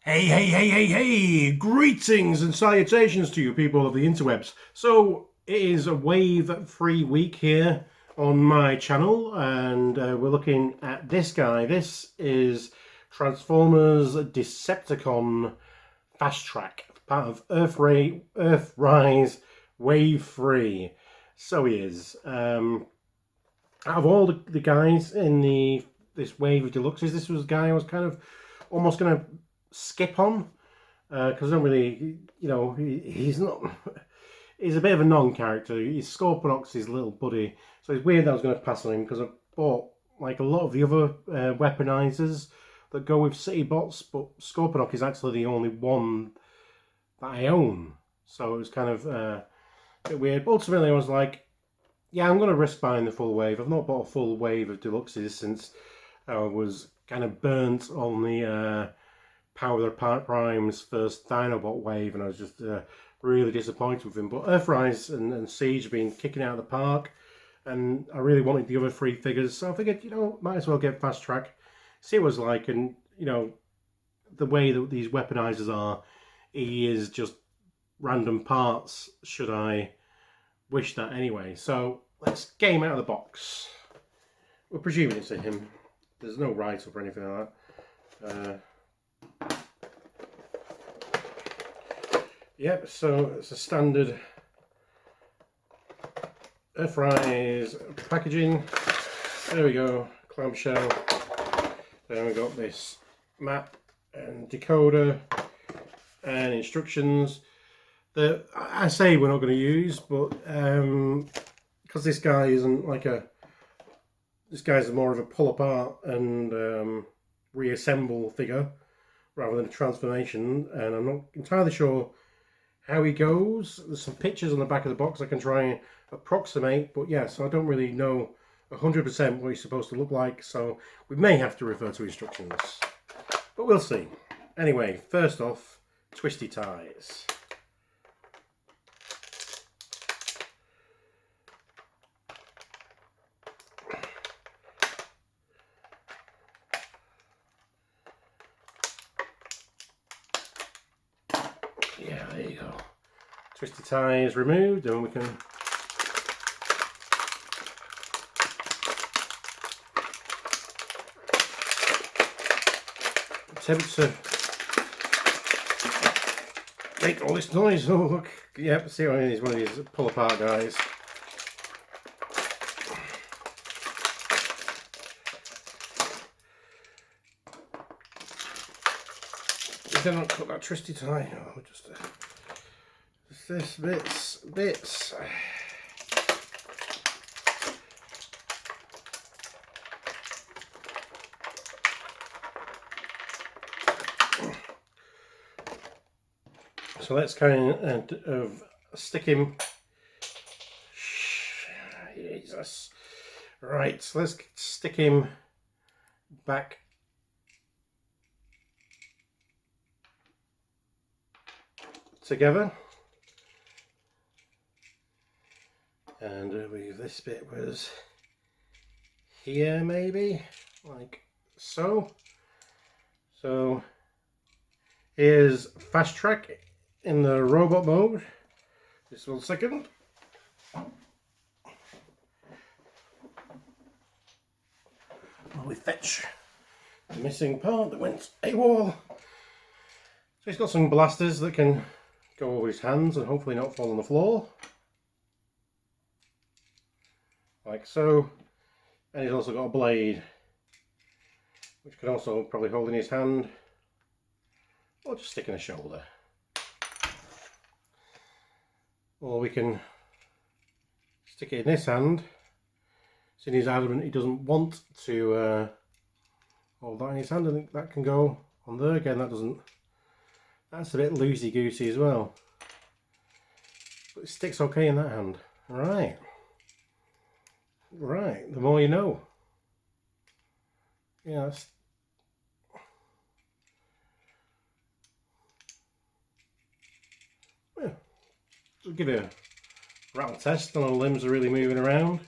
Hey, greetings and salutations to you people of the interwebs. So, it is a wave-free week here on my channel, and we're looking at this guy. This is Transformers Decepticon Fasttrack, part of Earthrise Wave 3. So he is. Out of all the guys in this wave of deluxes, this was a guy I was kind of almost going to skip on because I don't really, he's not. He's a bit of a non-character. He's Scorponok's his little buddy, so it's weird that I was going to pass on him because I bought like a lot of the other weaponizers that go with city bots, but Scorponok is actually the only one that I own. So it was kind of a bit weird. But ultimately, I was like, yeah, I'm going to risk buying the full wave. I've not bought a full wave of deluxes since I was kind of burnt on the Power Prime's first Dinobot wave, and I was just really disappointed with him. But Earthrise and Siege have been kicking out of the park, and I really wanted the other three figures, so I figured, might as well get Fast Track, see what it's like, and, the way that these weaponizers are, he is just random parts, should I wish that anyway. So, let's get him out of the box. We're presuming it's him. There's no write-up or anything like that. Yep, so it's a standard Earthrise packaging. There we go, clamshell. Then we got this map and decoder and instructions that I say we're not going to use, but because this guy isn't like this guy's more of a pull apart and reassemble figure rather than a transformation, and I'm not entirely sure how he goes. There's some pictures on the back of the box I can try and approximate, but yeah, so I don't really know 100% what he's supposed to look like, so we may have to refer to instructions, but we'll see. Anyway, first off, twisty ties. Yeah, there you go. Twisty ties removed, and we can attempt to make all this noise. Oh look, yep, see what I mean, he's one of these pull apart guys. Did I not cut that twisty tie? Oh, just this bits. So let's kind of stick him. Jesus. Right, so let's stick him back together, and I believe this bit was here, maybe like so. So here's Fast Track in the robot mode. Just 1 second. While we fetch the missing part that went AWOL. So he's got some blasters that can go over his hands and hopefully not fall on the floor, like so. And he's also got a blade which can also probably hold in his hand or just stick in a shoulder, or we can stick it in this hand. Since he's adamant he doesn't want to hold that in his hand, I think that can go on there. Again, that's a bit loosey-goosey as well, but it sticks okay in that hand. Right, the more you know. Yeah, we'll give it a rattle test. None of the limbs are really moving around,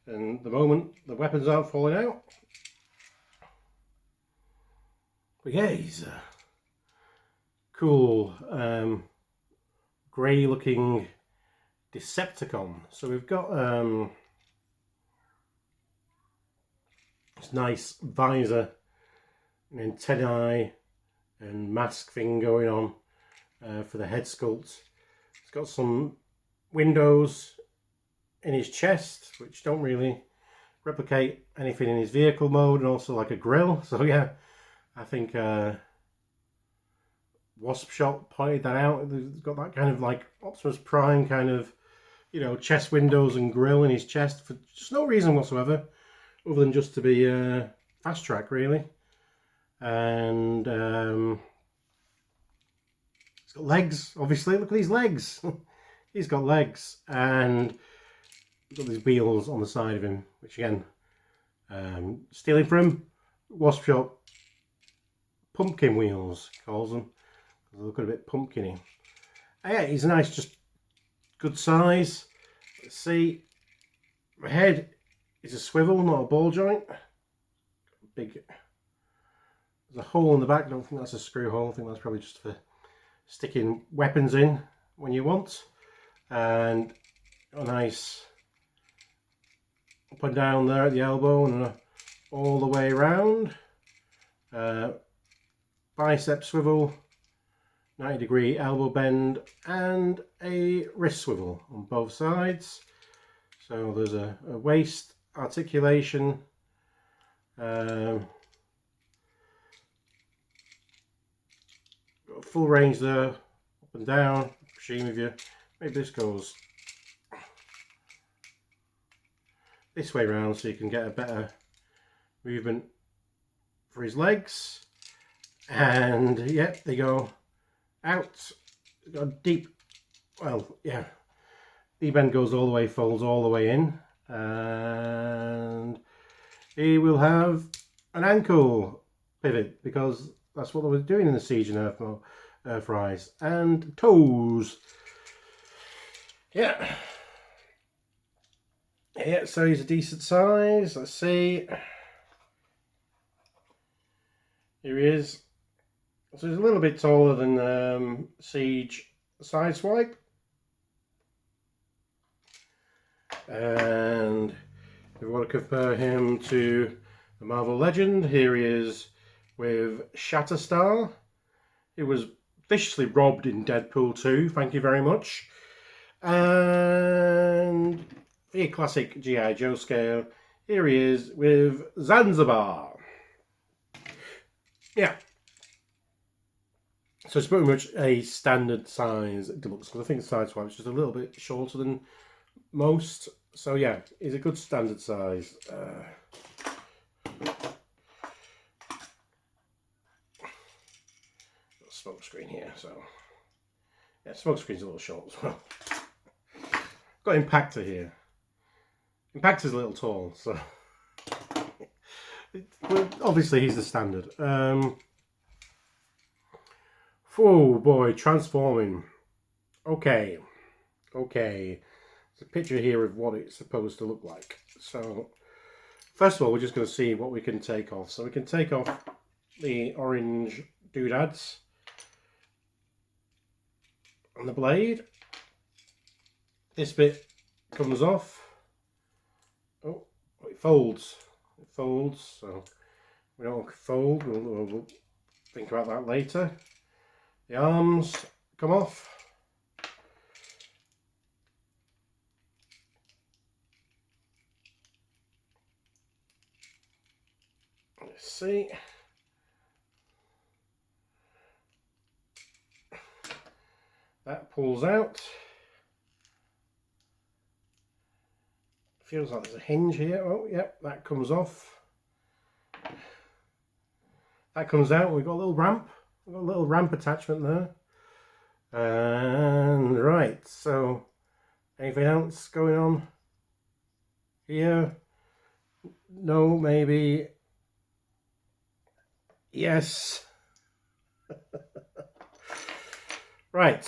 and the moment the weapons aren't falling out. But yeah, he's cool grey looking Decepticon. So we've got this nice visor and antennae and mask thing going on for the head sculpt. It's got some windows in his chest which don't really replicate anything in his vehicle mode, and also like a grill. So yeah, I think Wasp Shot pointed that out. It's got that kind of like Optimus Prime kind of, you know, chest windows and grill in his chest for just no reason whatsoever, other than just to be fast track really. And he's got legs, obviously. Look at these legs. He's got legs, and got these wheels on the side of him, which again, stealing from Wasp Shot pumpkin wheels, calls them. They look a bit pumpkiny. Yeah, he's nice, just good size. Let's see. The head is a swivel, not a ball joint. Big. There's a hole in the back. I don't think that's a screw hole. I think that's probably just for sticking weapons in when you want. And got a nice up and down there at the elbow and all the way around. Bicep swivel, 90-degree elbow bend, and a wrist swivel on both sides. So there's a waist articulation. Got full range there, up and down. Presume if you maybe this goes this way around so you can get a better movement for his legs. And yep, they go out. Got a deep, well, yeah, deep end goes all the way, folds all the way in, and he will have an ankle pivot because that's what they were doing in the Siege and Earthrise. And toes. Yeah. Yeah, so he's a decent size. Let's see. Here he is. So he's a little bit taller than Siege Sideswipe. And if we want to compare him to the Marvel Legend, here he is with Shatterstar. He was viciously robbed in Deadpool 2, thank you very much. And the classic G.I. Joe scale, here he is with Zanzibar. Yeah. So it's pretty much a standard size deluxe, because I think Sideswipe is just a little bit shorter than most. So yeah, he's a good standard size. Smoke screen here, so yeah, smoke screen's a little short as well. Got Impactor here. Impactor's a little tall, so but obviously he's the standard. Oh boy, transforming. Okay. There's a picture here of what it's supposed to look like. So first of all, we're just going to see what we can take off. So we can take off the orange doodads on the blade. This bit comes off. Oh, it folds. It folds, so we don't fold. We'll think about that later. The arms come off. Let's see. That pulls out. Feels like there's a hinge here. Oh, yep, that comes off. That comes out. We've got a little ramp. We've got a little ramp attachment there. And right, so anything else going on here? No, maybe. Yes. Right.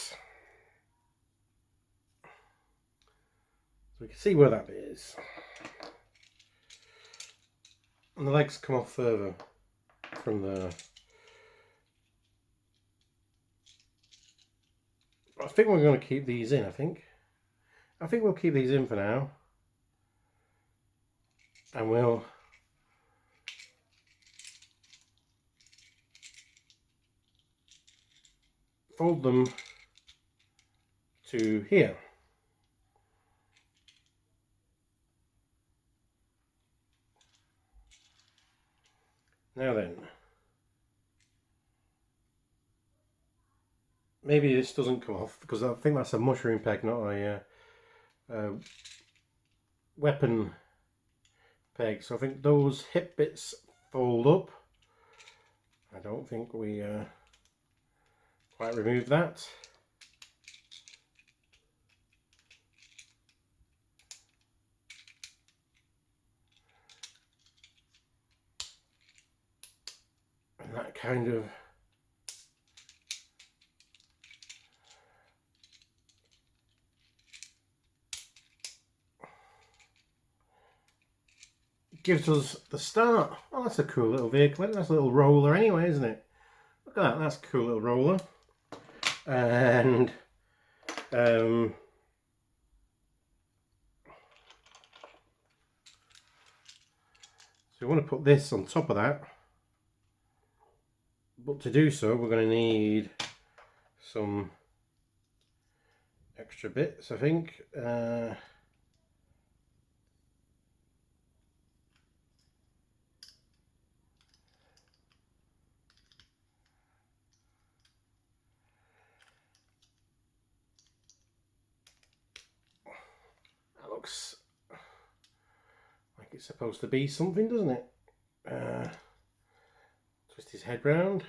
So we can see where that bit is. And the legs come off further from there. I think we're going to keep these in, I think we'll keep these in for now. And we'll fold them to here. Now then, maybe this doesn't come off because I think that's a mushroom peg, not a weapon peg. So I think those hip bits fold up. I don't think we quite removed that. And that kind of gives us the start. Oh, that's a cool little vehicle. That's a little roller anyway, isn't it? Look at that, that's a cool little roller. And so we want to put this on top of that. But to do so, we're going to need some extra bits, I think. That looks like it's supposed to be something, doesn't it? Twist his head round.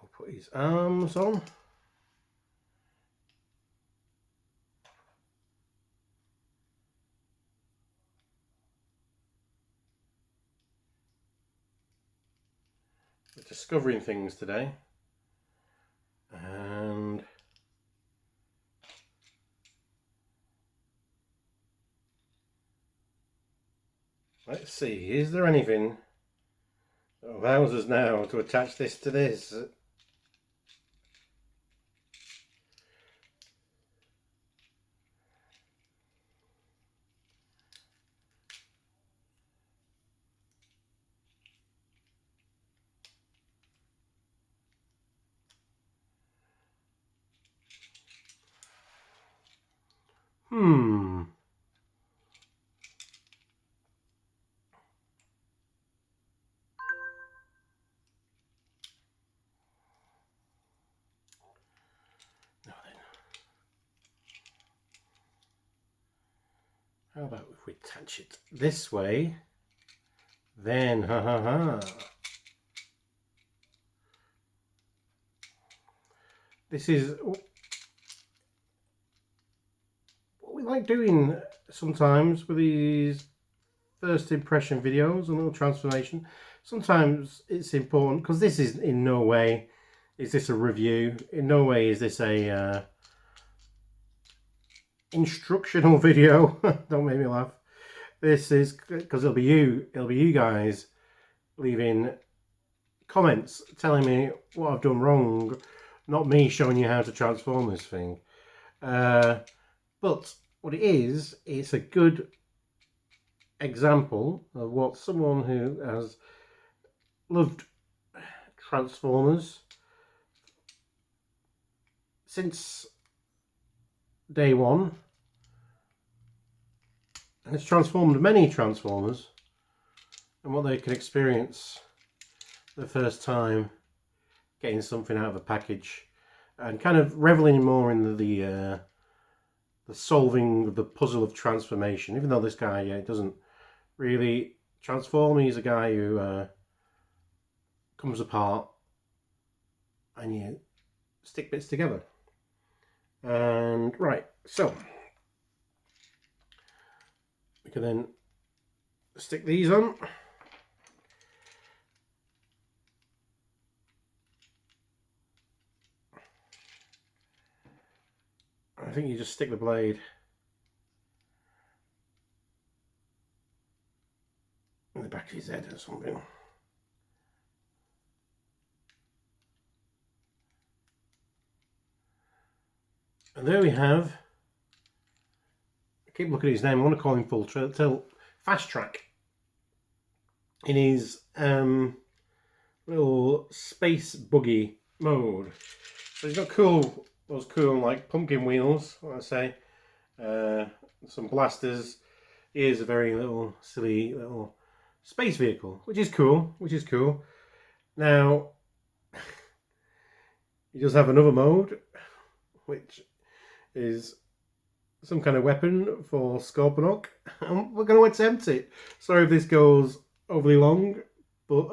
We'll put his arms on. We're discovering things today. And let's see, is there anything that allows us now to attach this to this? How about if we attach it this way, then This is what we like doing sometimes with these first impression videos, a little transformation. Sometimes it's important because this is in no way is this a review, in no way is this a instructional video. Don't make me laugh. This is because it'll be you guys leaving comments telling me what I've done wrong, not me showing you how to transform this thing. But what it is, it's a good example of what someone who has loved Transformers since day one and has transformed many Transformers, and what they can experience the first time getting something out of a package and kind of reveling more in the solving of the puzzle of transformation. Even though this guy doesn't really transform, he's a guy who comes apart and you stick bits together. And right, so we can then stick these on. think you just stick the blade in the back of his head or something. And there we have, I keep looking at his name, I want to call him Full Tilt Fasttrack in his little space buggy mode. So he's got those cool like pumpkin wheels, what I say, some blasters. He is a very little silly little space vehicle, which is cool. Now he does have another mode, which is some kind of weapon for Scorponok, and we're going to attempt it. Sorry if this goes overly long, but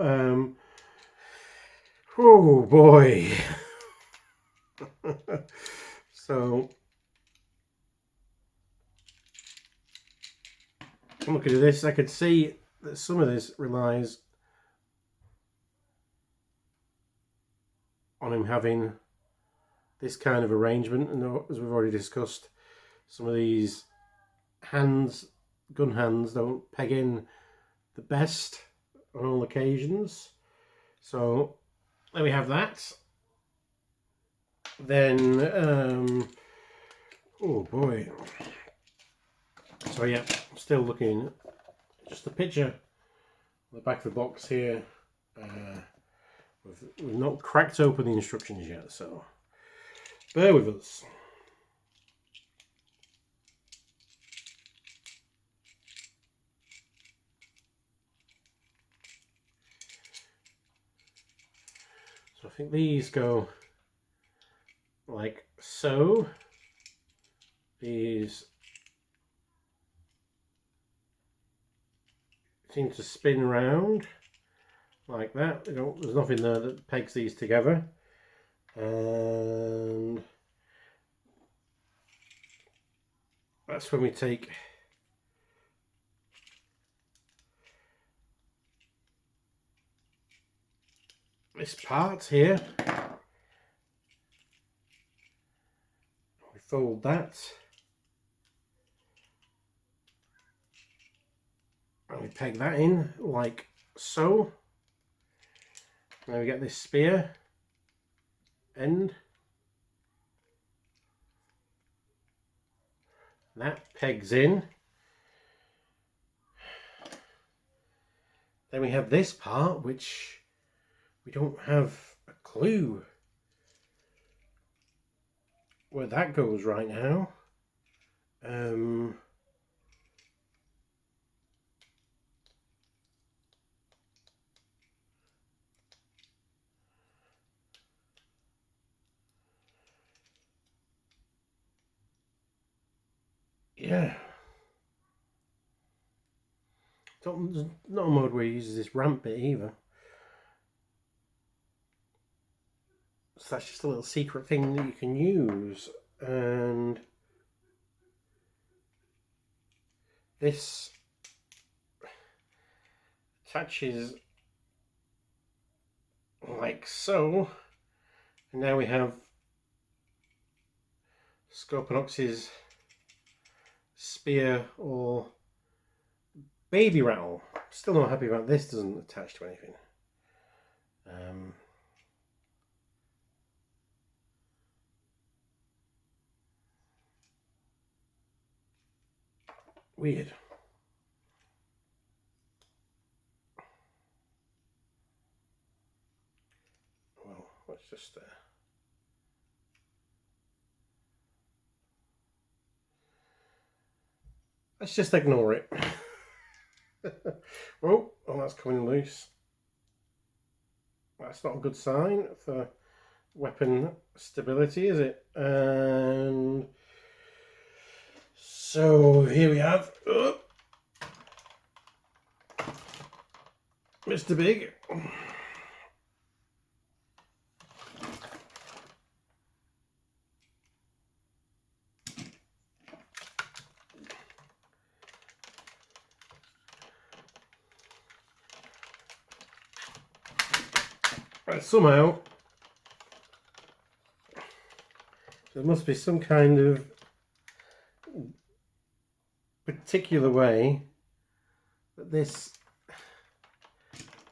oh boy. So I'm looking at this, I could see that some of this relies on him having this kind of arrangement, and as we've already discussed, some of these hands, gun hands, don't peg in the best on all occasions. So there we have that. Then oh boy, so yeah, I'm still looking just the picture on the back of the box here. We've not cracked open the instructions yet, so bear with us. So I think these go like so. These seem to spin around like that. There's nothing there that pegs these together. And that's when we take this part here, we fold that, and we peg that in like so. Now we get this spear end. That pegs in. Then we have this part, which we don't have a clue where that goes right now. Yeah. There's not a mode where he uses this ramp bit either. So that's just a little secret thing that you can use. And this attaches like so. And now we have Scorponok's spear or baby rattle. Still not happy about this, doesn't attach to anything. Weird. Well, let's just ignore it. Oh, that's coming loose. That's not a good sign for weapon stability, is it? And so here we have Mr. Big. Right, somehow there must be some kind of particular way that this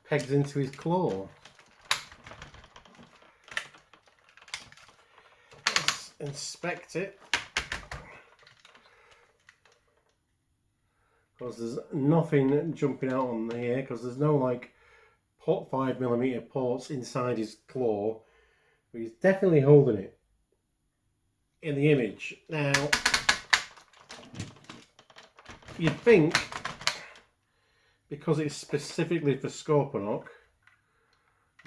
pegs into his claw. Let's inspect it. Because there's nothing jumping out on here, because there's no like 0.5mm ports inside his claw. But he's definitely holding it in the image. Now, you'd think, because it's specifically for Scorponok,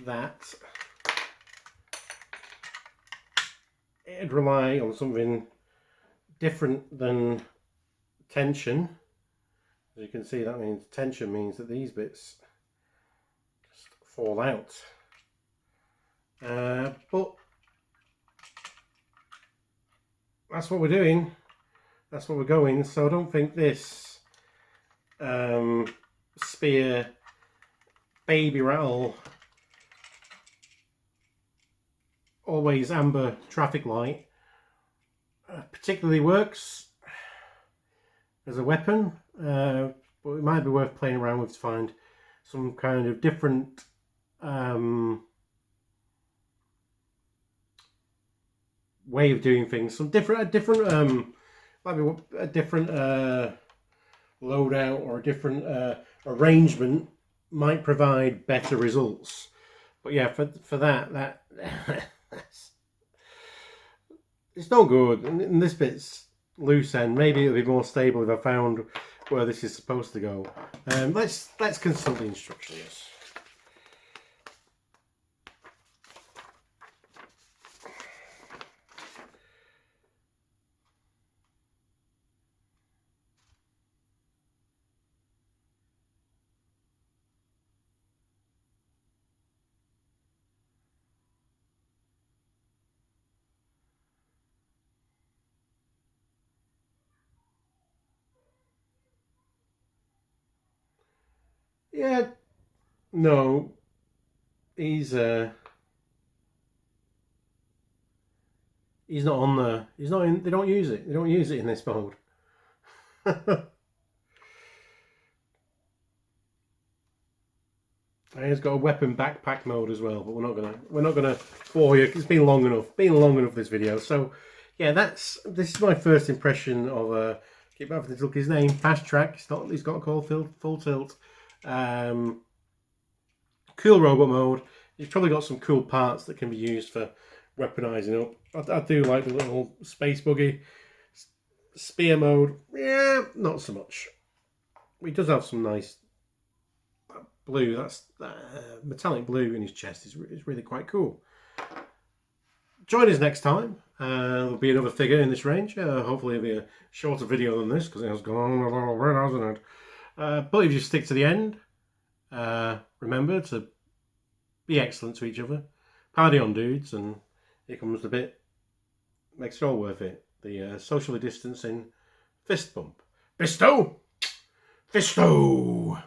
that it'd rely on something different than tension. As you can see, that means tension means that these bits just fall out. But that's what we're doing. That's what we're going. So I don't think this spear baby rattle always amber traffic light particularly works as a weapon, but it might be worth playing around with to find some kind of different way of doing things, some different might be a different loadout or a different arrangement might provide better results. But yeah, for that it's not good, and this bit's loose end. Maybe it'll be more stable if I found where this is supposed to go. Let's consult the instructions. Yeah, no, he's not on there. He's not in. They don't use it. They don't use it in this mode. And he's got a weapon backpack mode as well, but we're not gonna bore you. It's been long enough. This video. So yeah, this is my first impression of keep having to look his name, Fasttrack. He's got a call full tilt. Cool robot mode. He's probably got some cool parts that can be used for weaponizing up. I do like the little space buggy. Spear mode, yeah, not so much. He does have some nice blue. That's metallic blue in his chest is really quite cool. Join us next time. There'll be another figure in this range. Hopefully it'll be a shorter video than this, because it has gone a little bit, hasn't it? But if you stick to the end, remember to be excellent to each other. Party on, dudes, and here comes the bit makes it all worth it. The socially distancing fist bump. Fisto! Fisto!